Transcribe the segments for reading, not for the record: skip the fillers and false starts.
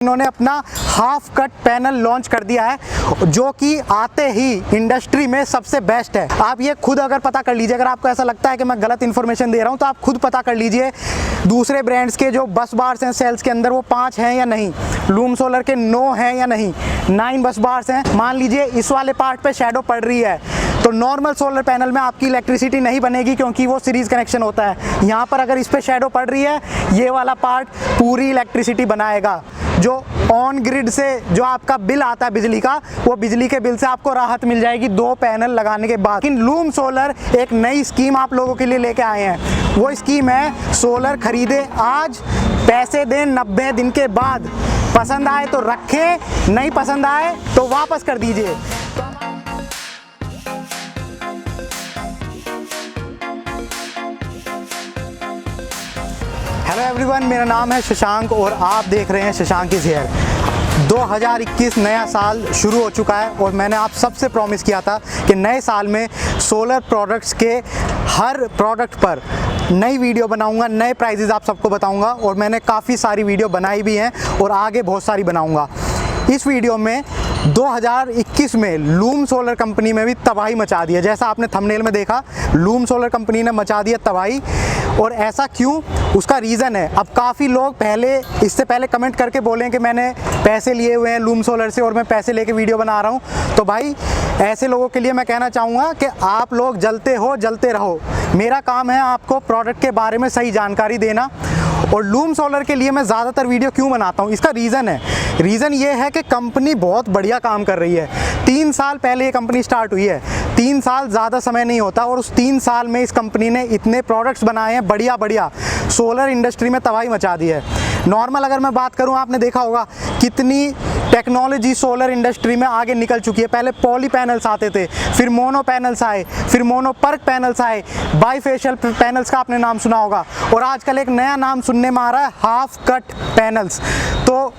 इन्होंने अपना half cut panel launch कर दिया है जो कि आते ही इंडस्ट्री में सबसे बेस्ट है। आप ये खुद अगर पता कर लीजिए, अगर आपको ऐसा लगता है कि मैं गलत इन्फॉर्मेशन दे रहा हूँ तो आप खुद पता कर लीजिए दूसरे ब्रांड्स के जो बस बार्स हैं सेल्स के अंदर वो 5 हैं या नहीं, लूम सोलर के 9 हैं या नहीं, 9 बस बार्स हैं। मान लीजिए इस वाले पार्ट पे शैडो पड़ रही है तो नॉर्मल सोलर पैनल में आपकी इलेक्ट्रिसिटी नहीं बनेगी क्योंकि वो सीरीज कनेक्शन होता है। यहाँ पर अगर इस पे शैडो पड़ रही है ये वाला पार्ट पूरी इलेक्ट्रिसिटी बनाएगा। जो ऑन ग्रिड से जो आपका बिल आता है बिजली का, वो बिजली के बिल से आपको राहत मिल जाएगी 2 पैनल लगाने के बाद। लेकिन लूम सोलर एक नई स्कीम आप लोगों के लिए लेके आए हैं। वो स्कीम है सोलर खरीदे आज, पैसे दें 90 दिन के बाद। पसंद आए तो रखें, नहीं पसंद आए तो वापस कर दीजिए। हेलो एवरीवन, मेरा नाम है शशांक और आप देख रहे हैं शशांक इज हियर। 2021 नया साल शुरू हो चुका है और मैंने आप सबसे प्रॉमिस किया था कि नए साल में सोलर प्रोडक्ट्स के हर प्रोडक्ट पर नई वीडियो बनाऊंगा, नए प्राइजेज़ आप सबको बताऊंगा और मैंने काफ़ी सारी वीडियो बनाई भी हैं और आगे बहुत सारी बनाऊंगा। इस वीडियो में 2021 में लूम सोलर कंपनी में भी तबाही मचा दी है। जैसा आपने थंबनेल में देखा, लूम सोलर कंपनी ने मचा दी है तबाही। और ऐसा क्यों, उसका रीज़न है। अब काफ़ी लोग इससे पहले कमेंट करके बोले कि मैंने पैसे लिए हुए हैं लूम सोलर से और मैं पैसे लेके वीडियो बना रहा हूं। तो भाई ऐसे लोगों के लिए मैं कहना चाहूँगा कि आप लोग जलते हो जलते रहो। मेरा काम है आपको प्रोडक्ट के बारे में सही जानकारी देना। और लूम सोलर के लिए मैं ज़्यादातर वीडियो क्यों बनाता हूँ, इसका रीज़न ये है कि कंपनी बहुत बढ़िया काम कर रही है। 3 साल पहले ये कंपनी स्टार्ट हुई है। 3 साल ज़्यादा समय नहीं होता और उस 3 साल में इस कंपनी ने इतने प्रोडक्ट्स बनाए हैं बढ़िया, सोलर इंडस्ट्री में तबाही मचा दी है। नॉर्मल अगर मैं बात करूँ, आपने देखा होगा कितनी टेक्नोलॉजी सोलर इंडस्ट्री में आगे निकल चुकी है। पहले पॉली पैनल्स आते थे, फिर मोनो पैनल्स आए, फिर मोनो पर्क पैनल्स आए, बाईफेशियल पैनल्स का आपने नाम सुना होगा और आजकल एक नया नाम सुनने में आ रहा है हाफ कट पैनल्स। तो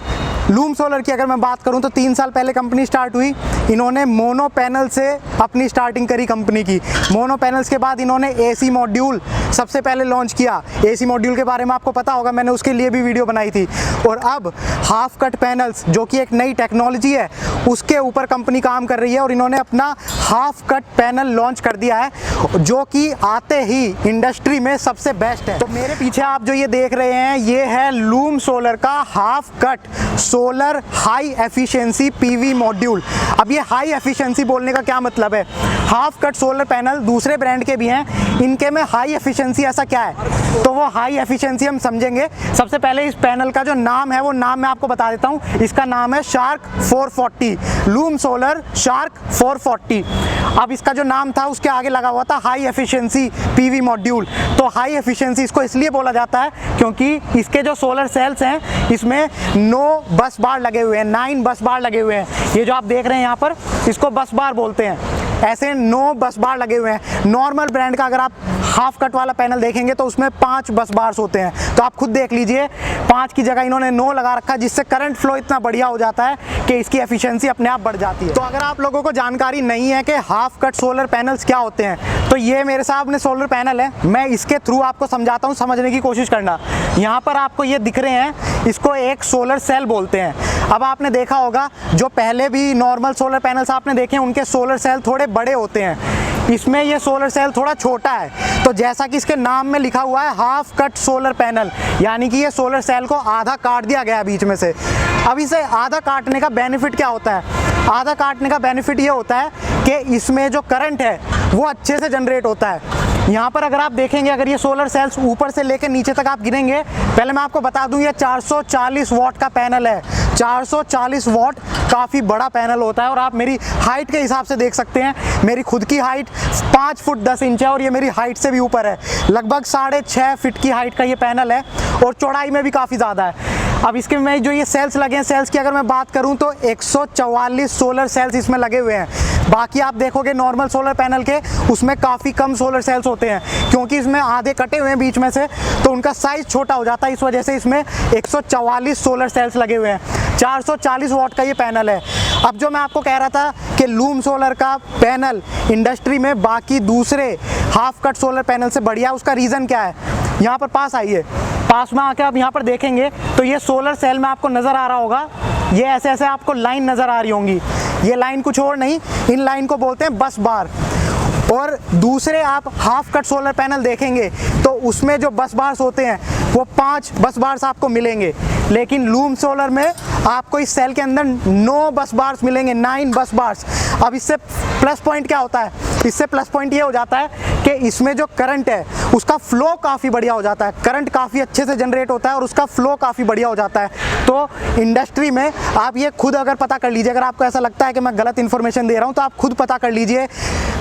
लूम सोलर की अगर मैं बात करूं तो 3 साल पहले कंपनी स्टार्ट हुई। इन्होंने मोनो पैनल से अपनी स्टार्टिंग करी कंपनी की। मोनो पैनल्स के बाद इन्होंने एसी मॉड्यूल सबसे पहले लॉन्च किया। एसी मॉड्यूल के बारे में आपको पता होगा, मैंने उसके लिए भी वीडियो बनाई थी। और अब हाफ कट पैनल्स जो कि एक नई टेक्नोलॉजी है उसके ऊपर कंपनी काम कर रही है और इन्होंने अपना हाफ कट पैनल लॉन्च कर दिया है जो कि आते ही इंडस्ट्री में सबसे बेस्ट है। तो मेरे पीछे आप जो ये देख रहे हैं ये है लूम सोलर का half cut solar high efficiency PV module. अब ये हाई एफिशिएंसी बोलने का क्या मतलब है? हाफ कट सोलर पैनल दूसरे ब्रांड के भी हैं, इनके में हाई एफिशिएंसी ऐसा क्या है? तो वो हाई एफिशिएंसी हम समझेंगे। सबसे पहले इस पैनल का जो नाम है वो नाम मैं आपको बता देता हूँ। इसका नाम है शार्क 440, लूम सोलर शार्क 440। अब इसका जो नाम था उसके आगे लगा हुआ था हाई एफिशिएंसी पीवी मॉड्यूल। तो हाई एफिशिएंसी इसको इसलिए बोला जाता है क्योंकि इसके जो सोलर सेल्स हैं इसमें 9 बस बार लगे हुए हैं, 9 बस बार लगे हुए हैं। ये जो आप देख रहे हैं यहाँ पर, इसको बस बार बोलते हैं। ऐसे 9 बस बार लगे हुए हैं। नॉर्मल ब्रांड का अगर आप हाफ कट वाला पैनल देखेंगे तो उसमें 5 बस बार्स होते हैं। तो आप खुद देख लीजिए, 5 की जगह इन्होंने 9 लगा रखा है जिससे करंट फ्लो इतना बढ़िया हो जाता है कि इसकी एफिशिएंसी अपने आप बढ़ जाती है। तो अगर आप लोगों को जानकारी नहीं है कि हाफ कट सोलर पैनल्स क्या होते हैं तो ये मेरे सामने सोलर पैनल है, मैं इसके थ्रू आपको समझाता हूँ, समझने की कोशिश करना। यहाँ पर आपको ये दिख रहे हैं, इसको एक सोलर सेल बोलते हैं। अब आपने देखा होगा जो पहले भी नॉर्मल सोलर पैनल्स आपने देखे हैं उनके सोलर सेल थोड़े बड़े होते हैं, इसमें ये सोलर सेल थोड़ा छोटा है। तो जैसा कि इसके नाम में लिखा हुआ है हाफ कट सोलर पैनल, यानी कि ये सोलर सेल को आधा काट दिया गया बीच में से। अब इसे आधा काटने का बेनिफिट क्या होता है? आधा काटने का बेनिफिट ये होता है कि इसमें जो करंट है वो अच्छे से जनरेट होता है। यहाँ पर अगर आप देखेंगे, अगर ये सोलर सेल्स ऊपर से लेकर नीचे तक आप गिनेंगे, पहले मैं आपको बता दूं ये 440 वॉट का पैनल है। 440 वॉट काफ़ी बड़ा पैनल होता है और आप मेरी हाइट के हिसाब से देख सकते हैं। मेरी खुद की हाइट 5 फुट 10 इंच है और ये मेरी हाइट से भी ऊपर है। लगभग 6.5 फीट की हाइट का ये पैनल है और चौड़ाई में भी काफ़ी ज़्यादा है। अब इसके में जो ये सेल्स लगे हैं, सेल्स की अगर मैं बात करूं तो 144 सोलर सेल्स इसमें लगे हुए हैं। बाकी आप देखोगे नॉर्मल सोलर पैनल के उसमें काफ़ी कम सोलर सेल्स होते हैं क्योंकि इसमें आधे कटे हुए हैं बीच में से, तो उनका साइज़ छोटा हो जाता है। इस वजह से इसमें 144 सोलर सेल्स लगे हुए हैं। 440 वॉट का ये पैनल है। अब जो मैं आपको कह रहा था कि लूम सोलर का पैनल इंडस्ट्री में बाकी दूसरे हाफ कट सोलर पैनल से बढ़िया, उसका रीज़न क्या है? यहाँ पर पास आइए। पास में आके आप यहाँ पर देखेंगे तो ये सोलर सेल में आपको नज़र आ रहा होगा, ये ऐसे ऐसे आपको लाइन नज़र आ रही होंगी। ये लाइन कुछ और नहीं, इन लाइन को बोलते हैं बस बार। और दूसरे आप हाफ कट सोलर पैनल देखेंगे तो उसमें जो बस बार्स होते हैं वो 5 बस बार्स आपको मिलेंगे, लेकिन लूम सोलर में आपको इस सेल के अंदर 9 बस बार्स मिलेंगे, 9 बस बार्स। अब इससे प्लस पॉइंट क्या होता है? इससे प्लस पॉइंट ये हो जाता है कि इसमें जो करंट है उसका फ्लो काफ़ी बढ़िया हो जाता है, करंट काफ़ी अच्छे से जनरेट होता है और उसका फ्लो काफ़ी बढ़िया हो जाता है। तो इंडस्ट्री में आप ये खुद अगर पता कर लीजिए, अगर आपको ऐसा लगता है कि मैं गलत इन्फॉर्मेशन दे रहा हूँ तो आप खुद पता कर लीजिए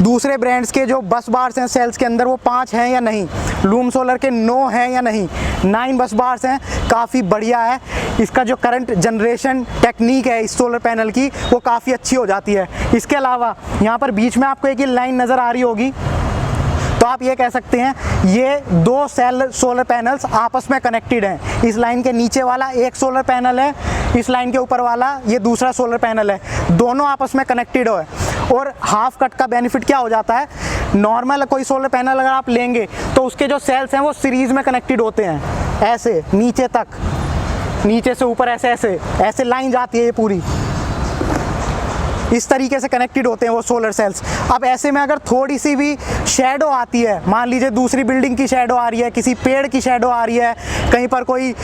दूसरे ब्रांड्स के जो बस बार्स हैं सेल्स के अंदर वो 5 हैं या नहीं, लूम सोलर के 9 हैं या नहीं, 9 बस बार्स हैं, काफ़ी बढ़िया है। इसका जो करंट जनरेशन टेक्निक है इस सोलर पैनल की वो काफ़ी अच्छी हो जाती है। इसके अलावा यहाँ पर बीच में आपको एक लाइन नज़र आ रही होगी, तो आप ये कह सकते हैं ये 2 सेल सोलर पैनल्स आपस में कनेक्टेड हैं। इस लाइन के नीचे वाला एक सोलर पैनल है, इस लाइन के ऊपर वाला ये दूसरा सोलर पैनल है, दोनों आपस में कनेक्टेड है। और हाफ कट का बेनिफिट क्या हो जाता है, नॉर्मल कोई सोलर पैनल अगर आप लेंगे तो उसके जो सेल्स हैं वो सीरीज़ में कनेक्टेड होते हैं, ऐसे नीचे तक, नीचे से ऊपर ऐसे ऐसे ऐसे लाइन जाती है, ये पूरी इस तरीके से कनेक्टेड होते हैं वो सोलर सेल्स। अब ऐसे में अगर थोड़ी सी भी शेडो आती है, मान लीजिए दूसरी बिल्डिंग की शेडो आ रही है, किसी पेड़ की शेडो आ रही है, कहीं पर कोई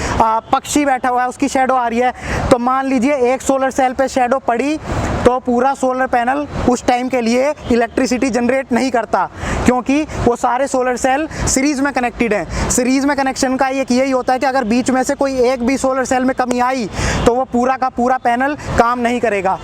पक्षी बैठा हुआ है उसकी शेडो आ रही है, तो मान लीजिए एक सोलर सेल पे शेडो पड़ी तो पूरा सोलर पैनल उस टाइम के लिए इलेक्ट्रिसिटी जनरेट नहीं करता, क्योंकि वो सारे सोलर सेल सीरीज़ में कनेक्टेड हैं। सीरीज़ में कनेक्शन का एक यही होता है कि अगर बीच में से कोई एक भी सोलर सेल में कमी आई तो वो पूरा का पूरा पैनल काम नहीं करेगा।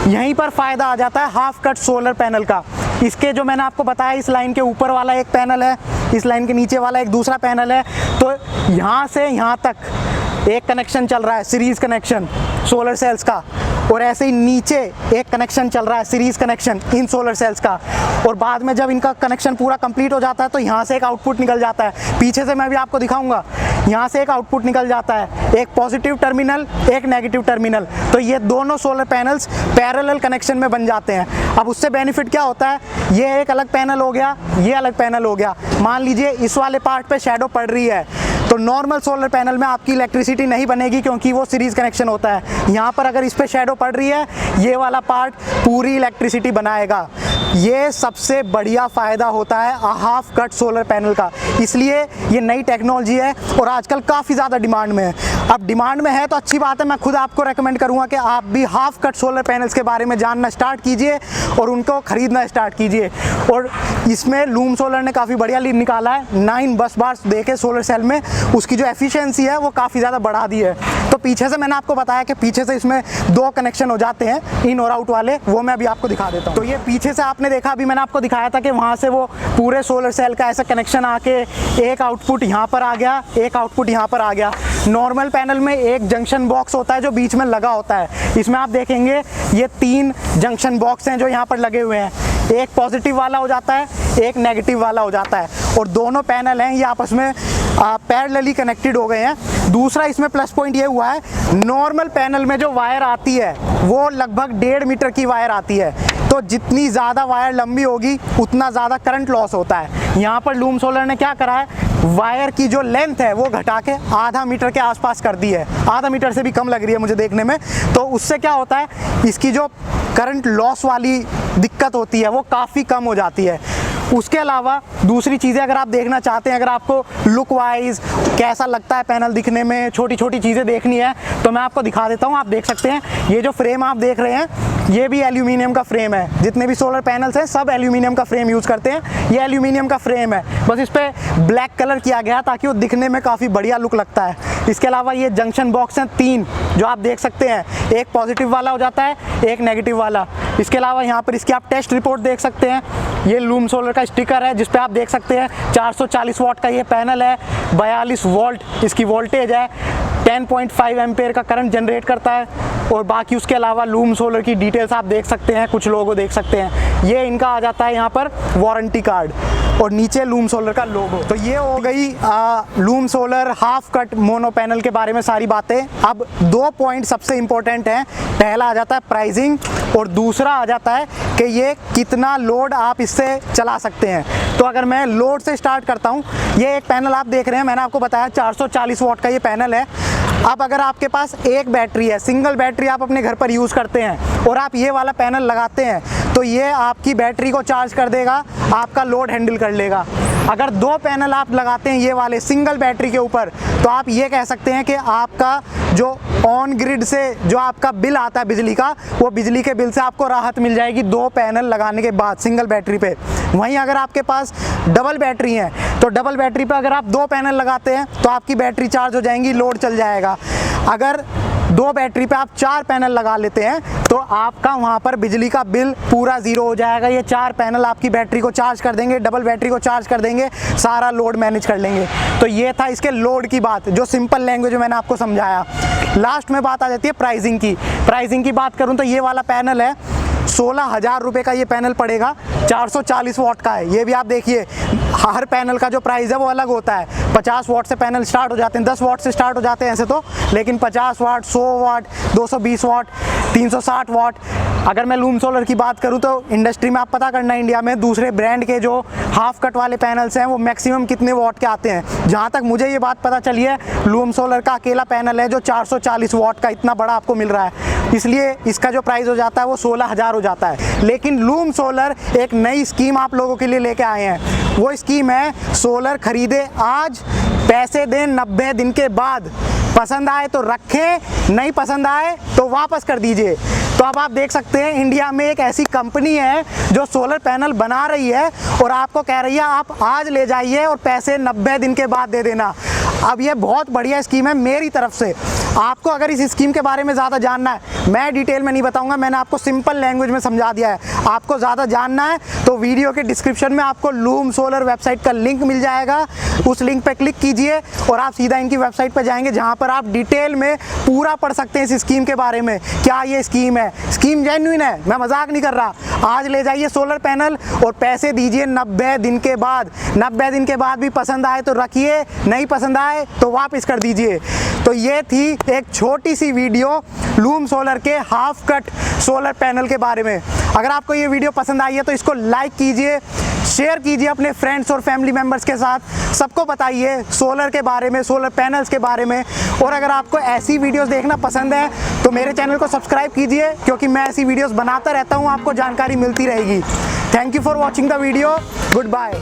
यहीं पर फ़ायदा आ जाता है हाफ कट सोलर पैनल का। इसके जो मैंने आपको बताया, इस लाइन के ऊपर वाला एक पैनल है, इस लाइन के नीचे वाला एक दूसरा पैनल है, तो यहाँ से यहाँ तक एक कनेक्शन चल रहा है सीरीज़ कनेक्शन सोलर सेल्स का, और ऐसे ही नीचे एक कनेक्शन चल रहा है series connection in solar cells का। और बाद में जब इनका कनेक्शन पूरा कंप्लीट हो जाता है तो यहाँ से एक आउटपुट निकल जाता है, पीछे से मैं भी आपको दिखाऊंगा, यहाँ से एक आउटपुट निकल जाता है, एक पॉजिटिव टर्मिनल एक नेगेटिव टर्मिनल। तो ये दोनों सोलर पैनल्स पैरेलल कनेक्शन में बन जाते हैं। अब उससे बेनिफिट क्या होता है, ये एक अलग पैनल हो गया, ये अलग पैनल हो गया। मान लीजिए इस वाले पार्ट पे शैडो पड़ रही है तो नॉर्मल सोलर पैनल में आपकी इलेक्ट्रिसिटी नहीं बनेगी क्योंकि वो सीरीज़ कनेक्शन होता है। यहाँ पर अगर इस पे शैडो पड़ रही है, ये वाला पार्ट पूरी इलेक्ट्रिसिटी बनाएगा। ये सबसे बढ़िया फ़ायदा होता है हाफ कट सोलर पैनल का, इसलिए ये नई टेक्नोलॉजी है और आजकल काफ़ी ज़्यादा डिमांड में है। अब डिमांड में है तो अच्छी बात है, मैं खुद आपको रेकमेंड करूँगा कि आप भी हाफ कट सोलर पैनल्स के बारे में जानना स्टार्ट कीजिए और उनको ख़रीदना स्टार्ट कीजिए। और इसमें लूम सोलर ने काफ़ी बढ़िया लीड निकाला है, 9 बस बार्स देके सोलर सेल में उसकी जो एफिशिएंसी है वो काफ़ी ज़्यादा बढ़ा दी है। तो पीछे से मैंने आपको बताया कि पीछे से इसमें 2 कनेक्शन हो जाते हैं इन और आउट वाले, वो मैं अभी आपको दिखा देता हूँ। तो ये पीछे से आपने देखा, अभी मैंने आपको दिखाया था कि वहाँ से वो पूरे सोलर सेल का ऐसा कनेक्शन आके एक आउटपुट यहाँ पर आ गया, एक आउटपुट यहाँ पर आ गया। नॉर्मल पैनल में एक जंक्शन बॉक्स होता है जो बीच में लगा होता है, इसमें आप देखेंगे ये 3 जंक्शन बॉक्स हैं जो यहाँ पर लगे हुए हैं, एक पॉजिटिव वाला हो जाता है, एक नेगेटिव वाला हो जाता है, और दोनों पैनल हैं ये आपस में पैरेलली कनेक्टेड हो गए हैं। दूसरा इसमें प्लस पॉइंट ये हुआ है, नॉर्मल पैनल में जो वायर आती है वो लगभग 1.5 मीटर की वायर आती है, तो जितनी ज़्यादा वायर लंबी होगी उतना ज़्यादा करंट लॉस होता है। यहाँ पर लूम सोलर ने क्या करा है, वायर की जो लेंथ है वो घटा के आधा मीटर के आसपास कर दी है, आधा मीटर से भी कम लग रही है मुझे देखने में। तो उससे क्या होता है, इसकी जो करंट लॉस वाली दिक्कत होती है वो काफ़ी कम हो जाती है। उसके अलावा दूसरी चीज़ें अगर आप देखना चाहते हैं, अगर आपको लुक वाइज कैसा लगता है पैनल दिखने में, छोटी छोटी चीज़ें देखनी है तो मैं आपको दिखा देता हूँ। आप देख सकते हैं ये जो फ्रेम आप देख रहे हैं ये भी एल्यूमिनियम का फ्रेम है, जितने भी सोलर पैनल्स हैं सब एल्यूमिनियम का फ्रेम यूज़ करते हैं, ये एल्यूमिनियम का फ्रेम है, बस इस पर ब्लैक कलर किया गया ताकि वो दिखने में काफ़ी बढ़िया लुक लगता है। इसके अलावा ये जंक्शन बॉक्स हैं 3 जो आप देख सकते हैं, एक पॉजिटिव वाला हो जाता है, एक नेगेटिव वाला। इसके अलावा यहाँ पर इसकी आप टेस्ट रिपोर्ट देख सकते हैं, ये लूम सोलर का स्टिकर है जिस पे आप देख सकते हैं 440 वाट का ये पैनल है, 42 वोल्ट इसकी वोल्टेज है, 10.5 एम्पेयर का करंट जनरेट करता है। और बाकी उसके अलावा लूम सोलर की डिटेल्स आप देख सकते हैं, कुछ लोगो देख सकते हैं। ये इनका आ जाता है यहाँ पर वारंटी कार्ड, और नीचे लूम सोलर का लोगो। तो ये हो गई loom solar half cut mono panel के बारे में सारी बातें। अब 2 पॉइंट सबसे इंपॉर्टेंट हैं। पहला आ जाता है प्राइसिंग और दूसरा आ जाता है कि ये कितना लोड आप इससे चला सकते हैं। तो अगर मैं लोड से स्टार्ट करता हूँ, ये एक पैनल आप देख रहे हैं, मैंने आपको बताया 440 वाट का ये पैनल है। अब अगर आपके पास एक बैटरी है, सिंगल बैटरी आप अपने घर पर यूज़ करते हैं और आप ये वाला पैनल लगाते हैं, तो ये आपकी बैटरी को चार्ज कर देगा, आपका लोड हैंडल कर लेगा। अगर 2 पैनल आप लगाते हैं ये वाले सिंगल बैटरी के ऊपर, तो आप ये कह सकते हैं कि आपका जो ऑन ग्रिड से जो आपका बिल आता है बिजली का, वो बिजली के बिल से आपको राहत मिल जाएगी 2 पैनल लगाने के बाद सिंगल बैटरी पे। वहीं अगर आपके पास डबल बैटरी है, तो डबल बैटरी पे अगर आप 2 पैनल लगाते हैं तो आपकी बैटरी चार्ज हो जाएंगी, लोड चल जाएगा। अगर 2 बैटरी पे आप 4 पैनल लगा लेते हैं तो आपका वहाँ पर बिजली का बिल पूरा 0 हो जाएगा। ये 4 पैनल आपकी बैटरी को चार्ज कर देंगे, डबल बैटरी को चार्ज कर देंगे, सारा लोड मैनेज कर लेंगे। तो ये था इसके लोड की बात, जो सिंपल लैंग्वेज में मैंने आपको समझाया। लास्ट में बात आ जाती है प्राइसिंग की। प्राइसिंग की बात करूँ तो ये वाला पैनल है 16,000 रुपये का ये पैनल पड़ेगा, 440 वाट का है। ये भी आप देखिए, हर पैनल का जो प्राइस है वो अलग होता है। 50 वाट से पैनल स्टार्ट हो जाते हैं, 10 वाट से स्टार्ट हो जाते हैं ऐसे तो, लेकिन 50 वाट, 100 वाट, 220 वाट, 360 वाट। अगर मैं लूम सोलर की बात करूं तो इंडस्ट्री में आप पता करना, इंडिया में दूसरे ब्रांड के जो हाफ कट वाले पैनल्स हैं वो मैक्सिमम कितने वाट के आते हैं। जहां तक मुझे ये बात पता चली है, लूम सोलर का अकेला पैनल है जो 440 वाट का इतना बड़ा आपको मिल रहा है, इसलिए इसका जो प्राइस हो जाता है वो 16,000 हो जाता है। लेकिन लूम सोलर एक नई स्कीम आप लोगों के लिए लेके आए हैं। वो स्कीम है सोलर खरीदे आज, पैसे दें 90 दिन के बाद। पसंद आए तो रखें, नहीं पसंद आए तो वापस कर दीजिए। तो अब आप देख सकते हैं इंडिया में एक ऐसी कंपनी है जो सोलर पैनल बना रही है और आपको कह रही है आप आज ले जाइए और पैसे 90 दिन के बाद दे देना। अब ये बहुत बढ़िया स्कीम है मेरी तरफ से। आपको अगर इस स्कीम के बारे में ज़्यादा जानना है, मैं डिटेल में नहीं बताऊंगा, मैंने आपको सिंपल लैंग्वेज में समझा दिया है। आपको ज़्यादा जानना है तो वीडियो के डिस्क्रिप्शन में आपको लूम सोलर वेबसाइट का लिंक मिल जाएगा, उस लिंक पर क्लिक कीजिए और आप सीधा इनकी वेबसाइट पर जाएंगे, जहाँ पर आप डिटेल में पूरा पढ़ सकते हैं इस स्कीम के बारे में। क्या ये स्कीम है, स्कीम जेन्युइन है, मैं मजाक नहीं कर रहा। आज ले जाइए सोलर पैनल और पैसे दीजिए 90 दिन के बाद। 90 दिन के बाद भी पसंद आए तो रखिए, नहीं पसंद आए तो वापस कर दीजिए। तो ये थी एक छोटी सी वीडियो लूम सोलर के हाफ कट सोलर पैनल के बारे में। अगर आपको ये वीडियो पसंद आई है तो इसको लाइक कीजिए, शेयर कीजिए अपने फ्रेंड्स और फैमिली मेम्बर्स के साथ, सबको बताइए सोलर के बारे में, सोलर पैनल्स के बारे में। और अगर आपको ऐसी वीडियोस देखना पसंद है तो मेरे चैनल को सब्सक्राइब कीजिए, क्योंकि मैं ऐसी वीडियोस बनाता रहता हूँ, आपको जानकारी मिलती रहेगी। Thank you for watching the video, good bye.